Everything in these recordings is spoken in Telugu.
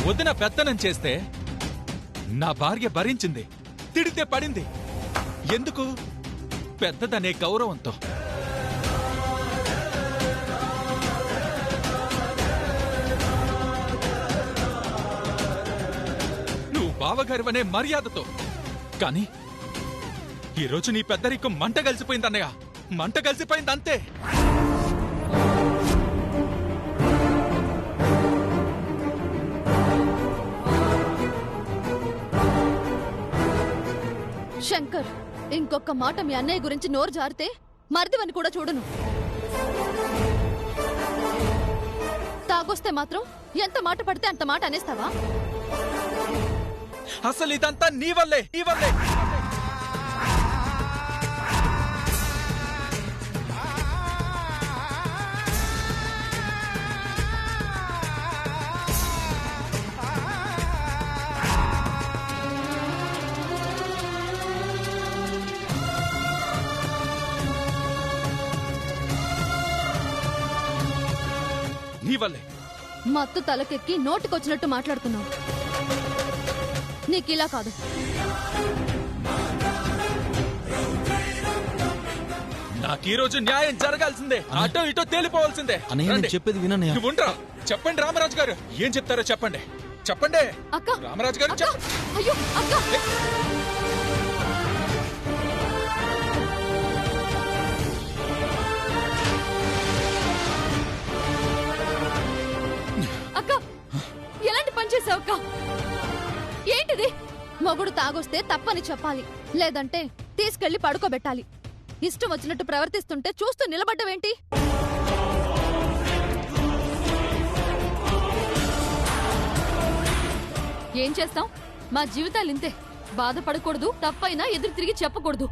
వదిన పెత్తనం చేస్తే నా భార్య భరించింది, తిడితే పడింది. ఎందుకు? పెద్దదనే గౌరవంతో. నువ్వు బావగారివనే మర్యాదతో. కానీ ఈరోజు నీ పెద్దరికం మంట కలిసిపోయింది అన్నయ్య, మంట కలిసిపోయింది అంతే. శంకర్, ఇంకొక మాట మీ అన్నయ్య గురించి నోరు జారితే మరిదివని కూడా చూడను. తాగొస్తే మాత్రం ఎంత మాట పడితే అంత మాట అనేస్తావా? అసలు ఇదంతా నీ వల్లే, నీ వల్లే. నీ వల్లే. మత్తు తలకెక్కి నోటికొచ్చినట్టు మాట్లాడుతున్నావు. నీకిలా కాదు. నాకీరోజు న్యాయం జరగాల్సిందే, అటో ఇటో తేలిపోవాల్సిందే. చెప్పేది వినన్నయ్య. నువ్వు ఉండరా? చెప్పండి రామరాజు గారు, ఏం చెప్తారో చెప్పండి. చెప్పండి అక్క. రామరాజు గారు. అయ్యో అక్క. అక్క, ఎలాంటి పని చేసావు అక్క? ఏంటిది? మొగుడు తాగొస్తే తప్పని చెప్పాలి, లేదంటే తీసుకెళ్లి పడుకోబెట్టాలి. ఇష్టం వచ్చినట్టు ప్రవర్తిస్తుంటే చూస్తూ నిలబడ్డవేంటి? ఏం చేస్తాం? మా జీవితాలు ఇంతే. బాధపడకూడదు, తప్పైనా ఎదురు తిరిగి చెప్పకూడదు.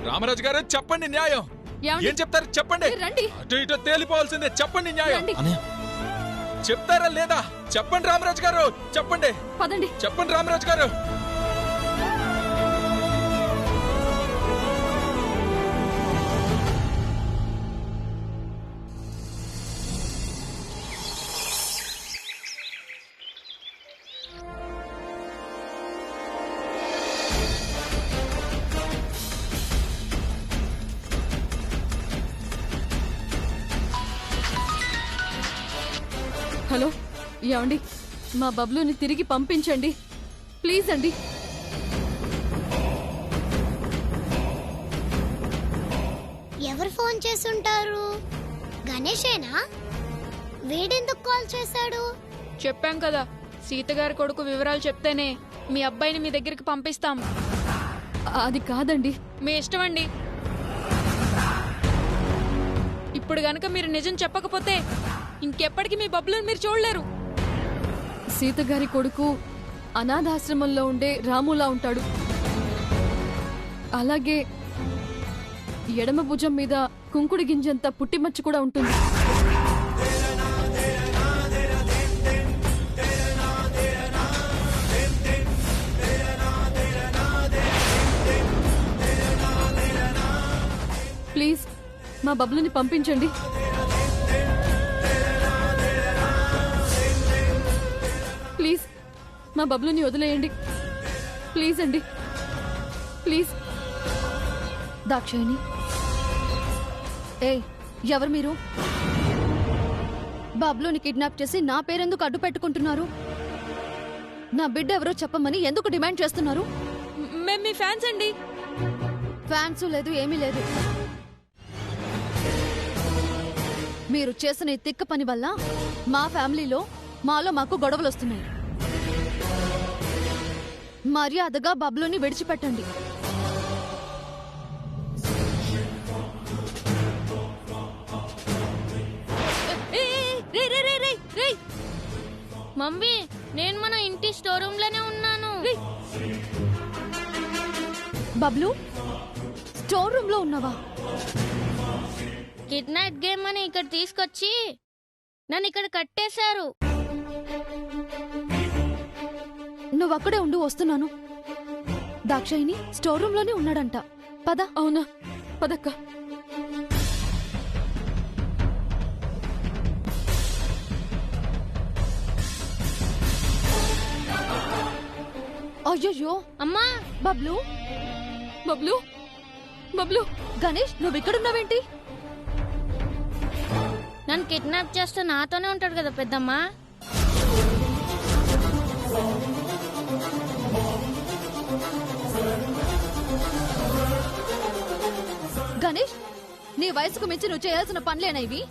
రామరాజు గారు చెప్పండి న్యాయం. ఏం చెప్తారు చెప్పండి. రండి. అటు ఇటో తేలిపోవాల్సిందే, చెప్పండి న్యాయం. రండి. చెప్తారా లేదా? చెప్పండి రామరాజు గారు, చెప్పండి. పదండి. చెప్పండి రామరాజు గారు. హలో, ఏమండి? మా బబ్లుని తిరిగి పంపించండి ప్లీజ్ అండి. ఎవరు ఫోన్ చేసుంటారు? గణేషేనా? వీడెందుకు కాల్ చేశాడు? చెప్పాం కదా, సీతగారి కొడుకు వివరాలు చెప్తేనే మీ అబ్బాయిని మీ దగ్గరికి పంపిస్తాం. అది కాదండి. మీ ఇష్టం అండి. ఇప్పుడు గనక మీరు నిజం చెప్పకపోతే ఇంకెప్పటికీ మీ బబ్బులను మీరు చూడలేరు. సీతగారి కొడుకు అనాథాశ్రమంలో ఉండే రాములా ఉంటాడు. అలాగే ఎడమ భుజం మీద కుంకుడి గింజంత పుట్టిమచ్చ కూడా ఉంటుంది. ప్లీజ్ మా బబ్లుని పంపించండి. ప్లీజ్ మా బబ్లుని వదిలేయండి. ప్లీజ్ అండి, ప్లీజ్. దాక్షాయిని, ఏయ్, ఎవరు మీరు? బబ్లుని కిడ్నాప్ చేసి నా పేరెందుకు అడ్డు పెట్టుకుంటున్నారు? నా బిడ్డ ఎవరో చెప్పమని ఎందుకు డిమాండ్ చేస్తున్నారు? మేము మీ ఫ్యాన్స్ అండి. ఫ్యాన్స్ లేదు, ఏమీ లేదు. మీరు చేసిన ఈ తిక్క పని వల్ల మా ఫ్యామిలీలో మాకు గొడవలు వస్తున్నాయి. మర్యాదగా బబ్లుని విడిచిపెట్టండి. మమ్మీ, నేను మన ఇంటి స్టోర్ రూమ్ లోనే ఉన్నాను. బబ్లు, స్టోర్ రూమ్ లో ఉన్నావా? కిడ్నాప్ గేమ్ అని ఇక్కడ తీసుకొచ్చి నన్ను ఇక్కడ కట్టేశారు. నువ్వక్కడే ఉండు, వస్తున్నాను. దాక్షాయిని స్టోర్ రూమ్ లోనే ఉన్నాడంట. పద. అవునా? పదక్క. అయ్యయ్యో అమ్మా బబ్లు బబ్లు బబ్లు గణేష్ నువ్వు ఇక్కడున్నావేంటి? నన్ను కిడ్నాప్ చేస్తే నాతోనే ఉంటాడు కదా పెద్దమ్మా. గణేష్ నీ వయసుకు మించి నువ్వు చేయాల్సిన పనులేనా ఇవి?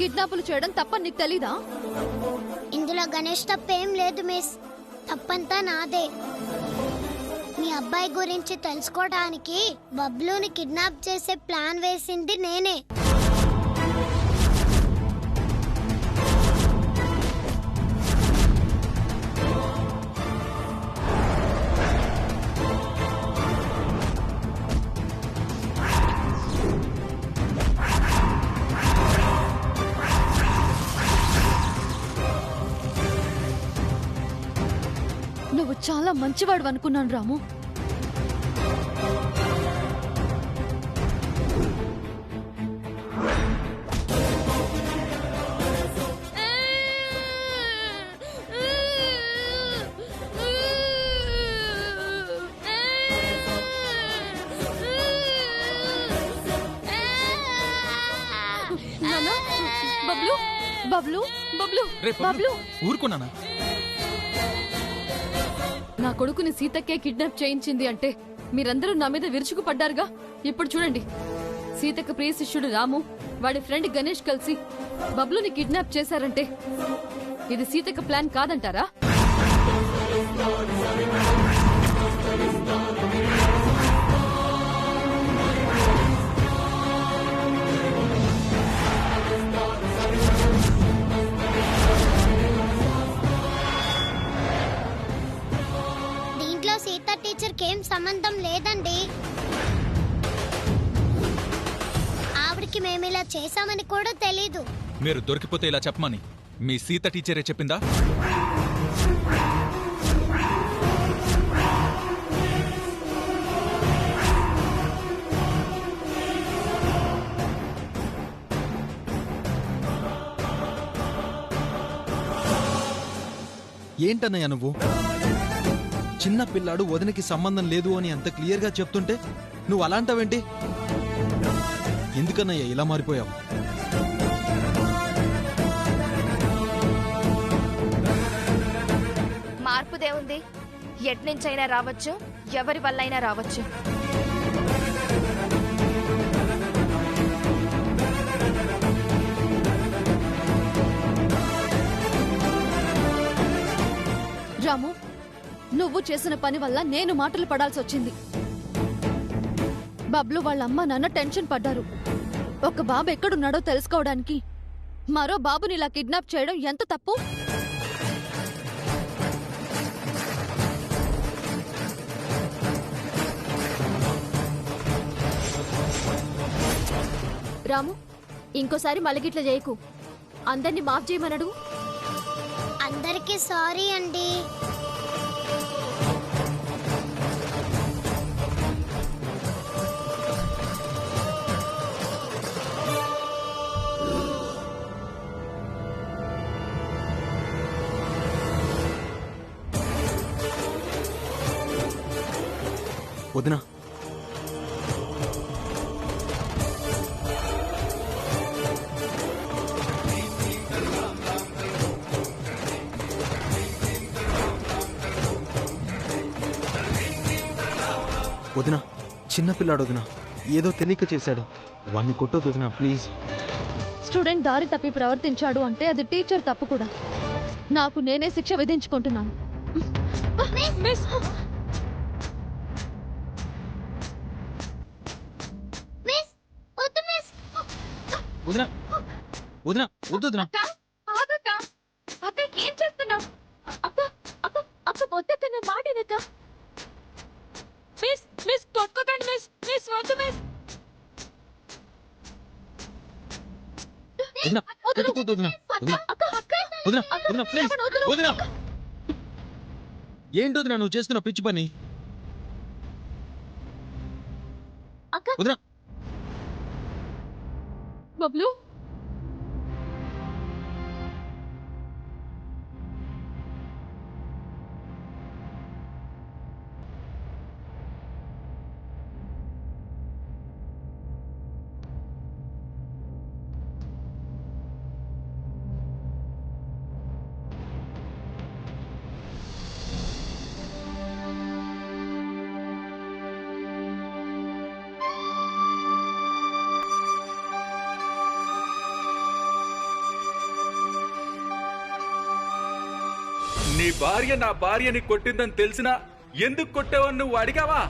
కిడ్నాపులు చేయడం తప్పని నీకు తెలీదా? ఇందులో గణేష్ తప్పేం లేదు మిస్, తప్పంతా నాదే. మీ అబ్బాయి గురించి తెలుసుకోవడానికి బబ్లూని కిడ్నాప్ చేసే ప్లాన్ వేసింది నేనే. నువ్వు చాలా మంచివాడు అనుకున్నాను రాము. నాన్నా, బబ్లు బబ్లు బబ్లు రే బబ్లు ఊరుకున్నానా? నా కొడుకుని సీతక్కే కిడ్నాప్ చేయించింది అంటే మీరందరూ నా మీద విరుచుకుపడ్డారుగా. ఇప్పుడు చూడండి, సీతక్క ప్రియ శిష్యుడు రాము వాడి ఫ్రెండ్ గణేష్ కలిసి బబ్లుని కిడ్నాప్ చేశారంటే ఇది సీతక్క ప్లాన్ కాదంటారా? దీంట్లో సీత టీచర్కి ఏం సంబంధం లేదండి. ఆవిడకి మేము ఇలా చేశామని కూడా తెలీదు. మీరు దొరికిపోతే ఇలా చెప్పమని మీ సీత టీచరే చెప్పిందా? ఏంటన్నయ్య నువ్వు? చిన్న పిల్లాడు వదినకి సంబంధం లేదు అని అంత క్లియర్గా చెప్తుంటే నువ్వు అలాంటావేంటి? ఎందుకన్నయ్య ఇలా మారిపోయావు? మార్పుదేవుంది, ఎట్నుంచైనా రావచ్చు, ఎవరి వల్లైనా రావచ్చు. రాము, నువ్వు చేసిన పని వల్ల నేను మాటలు పడాల్సి వచ్చింది. బబ్లు వాళ్ళ అమ్మ నాన్న టెన్షన్ పడ్డారు. ఒక బాబు ఎక్కడున్నాడో తెలుసుకోవడానికి మరో బాబుని ఇలా కిడ్నాప్ చేయడం ఎంత తప్పు? రాము, ఇంకోసారి మళ్ళగిట్ల చేయకు. అందరినీ మాఫ్ చేయమనడు. అందరికీ సారీ అండి. వదినా, వదినా, చిన్నపిల్లాడు వదినా, ఏదో తెలియక చేశాడు. వాణ్ణి కొట్టొద్దు వదినా, ప్లీజ్. స్టూడెంట్ దారి తప్పి ప్రవర్తించాడు అంటే అది టీచర్ తప్పు కూడా. నాకు నేనే శిక్ష విధించుకుంటున్నాను. మిస్, మిస్, వద్దు మిస్. వదినా, వదినా, వద్దు వదినా. ఏం చేస్తున్నావు? మాటేనక్క. మిస్ మిస్ కొట్టుకోకండి మిస్, మిస్ వద్దు మిస్. వదినా, కొట్టుకోవద్దు వదినా. వదినా, వదినా, వదినా, ప్లీజ్. వదినా, ఏంటి వదినా నువ్వు చేస్తున్న పిచ్చి పని? వదినా, బబ్లు, నీ భార్య నా భార్యని కొట్టిందని తెలిసినా ఎందుకు కొట్టావని నువ్వు అడిగావా?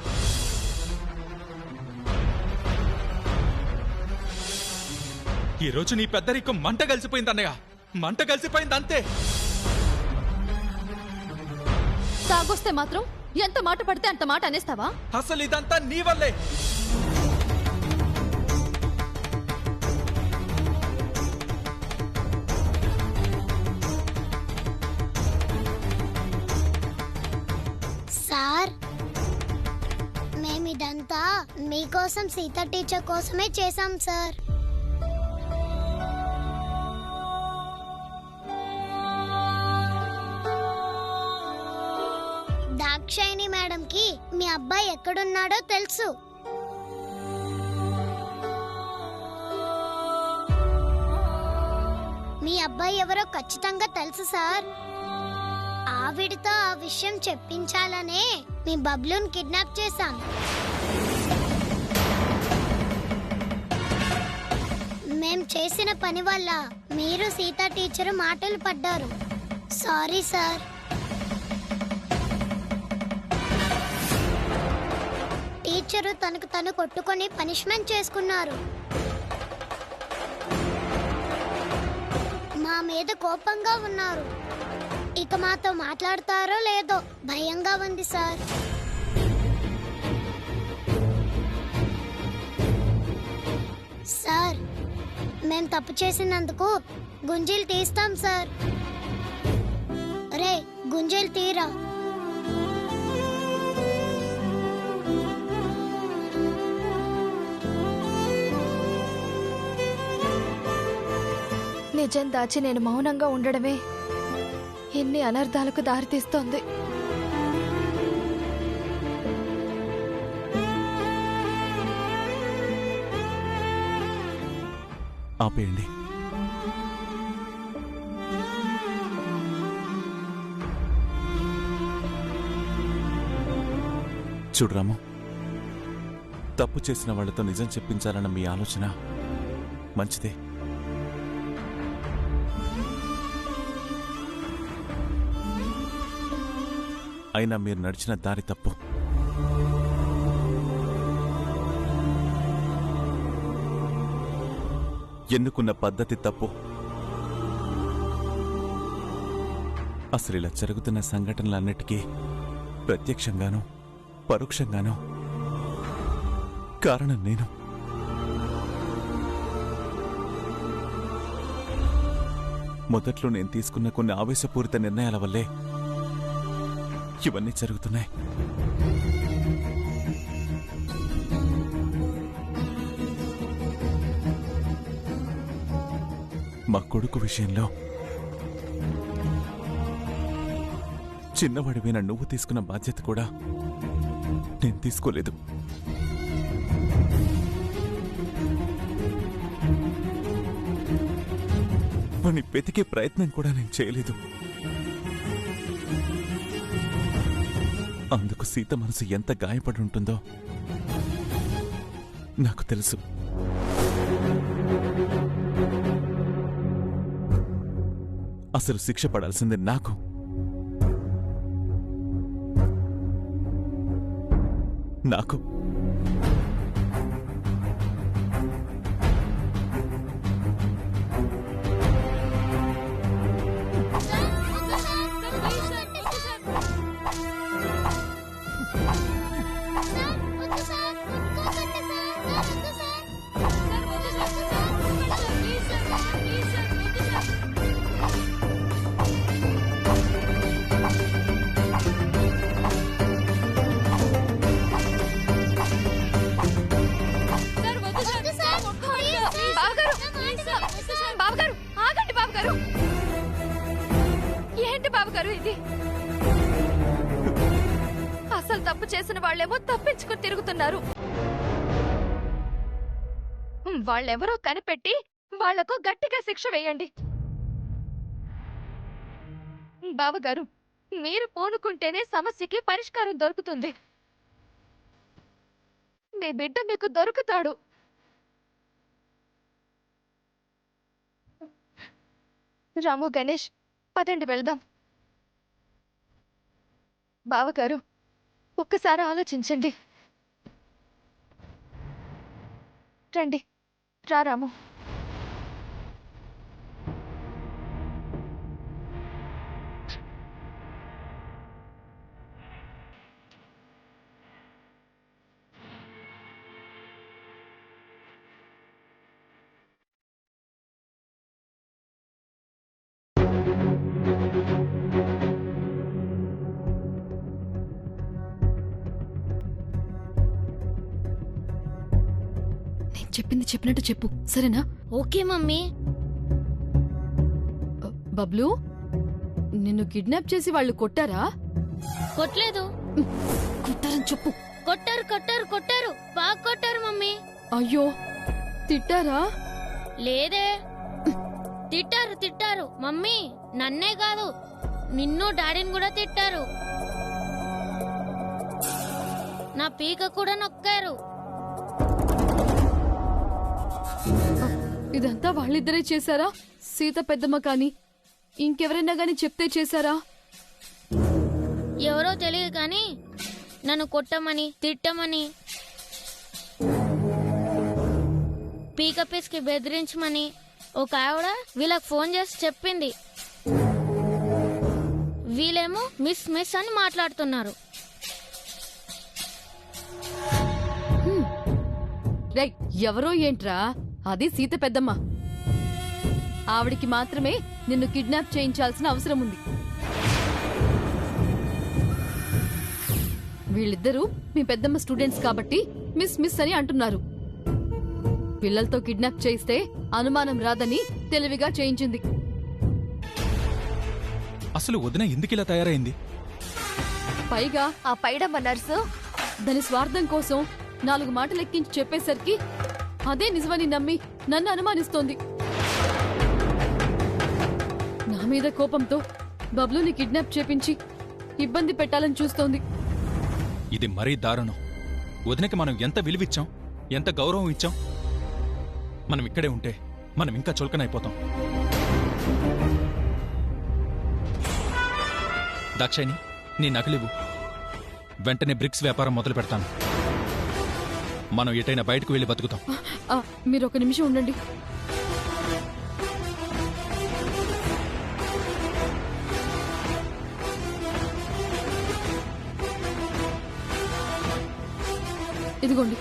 ఈ రోజు నీ పెద్దరికం మంట కలిసిపోయింది అన్నయ్య, మంట కలిసిపోయింది అంతే. తాగొస్తే మాత్రం ఎంత మాట పడితే అంత మాట అనేస్తావా? అసలు ఇదంతా నీ వల్లే. సార్, మేమిదంతా మీకోసం సీత టీచర్ కోసమే చేశాం సార్. దాక్షాయిని మేడంకి మీ అబ్బాయి ఎక్కడున్నాడో తెలుసు. మీ అబ్బాయి ఎవరో ఖచ్చితంగా తెలుసు సార్. ఆవిడతో ఆ విషయం చెప్పించాలనే మీ బబ్లూన్ కిడ్నాప్ చేశాం. మేం చేసిన పని వల్ల మీరు సీతా టీచరు మాటలు పడ్డారు. Sorry sir. టీచరు తనకు తను కొట్టుకొని పనిష్మెంట్ చేసుకున్నారు. మా మీద కోపంగా ఉన్నారు. ఇక మాతో మాట్లాడతారో లేదో భయంగా ఉంది సార్. సార్, మేం తప్పు చేసినందుకు గుంజీలు తీస్తాం సార్. రే, గుంజీలు తీరా. నిజం దాచి నేను మౌనంగా ఉండడమే ఎన్ని అనర్థాలకు దారితీస్తోంది. ఆపేయండి. చూడు రాము, తప్పు చేసిన వాళ్లతో నిజం చెప్పించాలన్న మీ ఆలోచన మంచిదే. అయినా మీరు నడిచిన దారి తప్పు. ఎన్నుకున్న పద్ధతి తప్పు. అసలు ఇలా జరుగుతున్న సంఘటనలన్నిటికీ ప్రత్యక్షంగానూ పరోక్షంగానూ కారణం నేను. మొదట్లో నేను తీసుకున్న కొన్ని ఆవేశపూరిత నిర్ణయాల వల్లే ఇవన్నీ జరుగుతున్నాయి. మా కొడుకు విషయంలో చిన్నవాడివైన నువ్వు తీసుకున్న బాధ్యత కూడా నేను తీసుకోలేదు. వాణ్ణి వెతికే ప్రయత్నం కూడా నేను చేయలేదు. అందుకు సీత మనసు ఎంత గాయపడి ఉంటుందో నాకు తెలుసు. అసలు శిక్ష పడాల్సింది నాకు. నాకు బావగారు, ఆగండి బావగారు. ఏంటి బావగారు ఇది? అసలు తప్పు చేసిన వాళ్ళేమో తప్పించుకుని తిరుగుతున్నారు. వాళ్ళెవరో కనిపెట్టి వాళ్లకు గట్టిగా శిక్ష వేయండి. బావగారు, మీరు పూనుకుంటేనే సమస్యకి పరిష్కారం దొరుకుతుంది. మీ బిడ్డ మీకు దొరుకుతాడు. రాము, గణేష్, పదండి వెళ్దాం. బావగారు ఒక్కసారి ఆలోచించండి. రండి, రాము. నేను చెప్పింది చెప్పినట్టు చెప్పు, సరేనా? Okay mummy. బబ్లు, నిన్ను కిడ్నాప్ చేసి వాళ్ళు కొట్టారా? కొట్టలేదు. కొట్టారని చెప్పు. కొట్టారు కొట్టారు కొట్టారు, బాగా కొట్టారు మమ్మీ. అయ్యో, తిట్టారా? లేదే. తిట్టారు తిట్టారు మమ్మీ, నన్నే కాదు నిన్ను డాడీని కూడా తిట్టారు. నా పీక కూడా నొక్కారు. ఇదంతా వాళ్ళిద్దరే చేశారా? సీత పెద్దమ్మ కాని ఇంకెవరైనా గాని చెప్తే చేశారా? ఎవరో తెలియదు కానీ నన్ను కొట్టమని తిట్టమని పీక పీస్కి బెదిరించమని ఒక ఆవిడ వీళ్ళకి ఫోన్ చేసి చెప్పింది. వీళ్ళేమో మిస్ మిస్ అని మాట్లాడుతున్నారు. రైట్, ఎవరో ఏంట్రా? అది సీత పెద్దమ్మ. ఆవిడికి మాత్రమే నిన్ను కిడ్నాప్ చేయించాల్సిన అవసరం ఉంది. వీళ్ళిద్దరూ మీ పెద్దమ్మ స్టూడెంట్స్ కాబట్టి మిస్ మిస్ అని అంటున్నారు. పిల్లలతో కిడ్నాప్ చేయిస్తే అనుమానం రాదని తెలివిగా చేయించింది. అసలు వదిన ఎందుకిలా తయారైంది? పైగా ఆ పైడమ్మ నర్సు దాని స్వార్థం కోసం 4 మాటలు ఎక్కించి చెప్పేసరికి అదే నిజమని నమ్మి నన్ను అనుమానిస్తోంది. నా మీద కోపంతో బబ్లుని కిడ్నాప్ చేపించి ఇబ్బంది పెట్టాలని చూస్తోంది. ఇది మరీ దారుణం. వదినకి మనం ఎంత విలువిచ్చాం, ఎంత గౌరవం ఇచ్చాం. మనం ఇక్కడే ఉంటే మనం ఇంకా చులకనైపోతాం. దాక్షాయిని, నీ నకలివు. వెంటనే బ్రిక్స్ వ్యాపారం మొదలు పెడతాను. మనం ఎటైనా బయటకు వెళ్ళి బతుకుతాం. మీరు ఒక నిమిషం ఉండండి. ఇదిగోండి.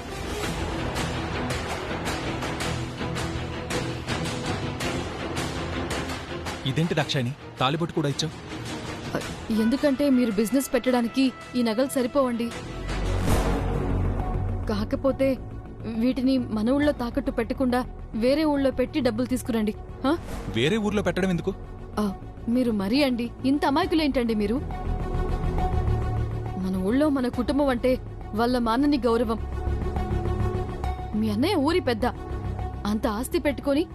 ఇదేంటి దాక్షాయిని, తాలిబొట్టు కూడా ఇచ్చావు? ఎందుకంటే మీరు బిజినెస్ పెట్టడానికి ఈ నగలు సరిపోవండి. కాకపోతే వీటిని మన ఊళ్ళో తాకట్టు పెట్టకుండా వేరే ఊళ్ళో పెట్టి డబ్బులు తీసుకురండి. వేరే ఊర్లో పెట్టడం ఎందుకు? మీరు మరీ అండి, ఇంత అమాయకులేంటండి మీరు? మన ఊళ్ళో మన కుటుంబం అంటే వాళ్ళ మానని గౌరవం. మీ అన్నయ్య ఊరి పెద్ద. అంత ఆస్తి పెట్టుకొని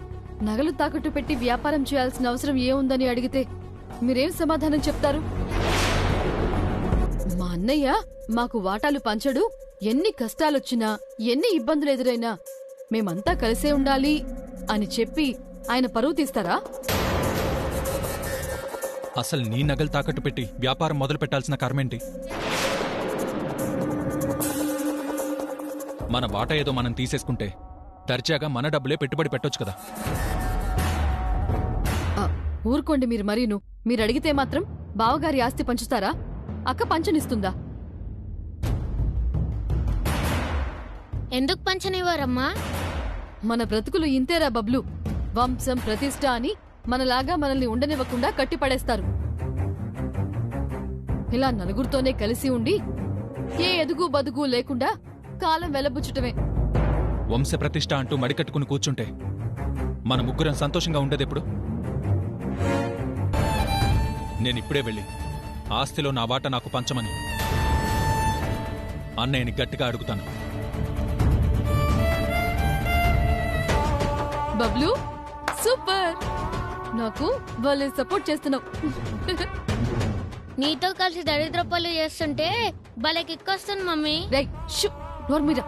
నగలు తాకట్టు పెట్టి వ్యాపారం చేయాల్సిన అవసరం ఏముందని అడిగితే మీరేం సమాధానం చెప్తారు? మా అన్నయ్య మాకు వాటాలు పంచడు. ఎన్ని కష్టాలొచ్చినా, ఎన్ని ఇబ్బందులు ఎదురైనా మేమంతా కలిసే ఉండాలి అని చెప్పి ఆయన పరువు తీస్తారా? అసలు నీ నగలు తాకట్టు పెట్టి వ్యాపారం మొదలు పెట్టాల్సిన కర్మేంటి? మన వాటా ఏదో మనం తీసేసుకుంటే దర్జాగా మన డబ్బులే పెట్టుబడి పెట్టొచ్చు కదా. ఊరుకోండి మీరు మరీను. మీరు అడిగితే మాత్రం బావగారి ఆస్తి పంచుతారా? అక్క పంచనిస్తుందా? ఎందుకు పంచనివ్వరమ్మా? మన బ్రతుకులు ఇంతేరా బబ్లు. వంశం ప్రతిష్ట అని మనలాగా మనల్ని ఉండనివ్వకుండా కట్టిపడేస్తారు. ఇలా నలుగురితోనే కలిసి ఉండి ఏ ఎదుగు బదుగు లేకుండా కాలం వెలబుచ్చటమే. వంశ ప్రతిష్ట అంటూ మడికట్టుకుని కూర్చుంటే మన ముగ్గురం సంతోషంగా ఉండేదెప్పుడు? నేనిప్పుడే వెళ్ళి ఆస్తిలో నా వాట నాకు పంచమని అన్నయ్యని గట్టిగా అడుగుతాను. బబ్లు, సూపర్! నాకు వాళ్ళే సపోర్ట్ చేస్తున్నావు. నీతో కలిసి దరిద్ర పనులు చేస్తుంటే భలే కిక్కొస్తుంది మమ్మీ. రైట్, షూ, నోర్మీరా.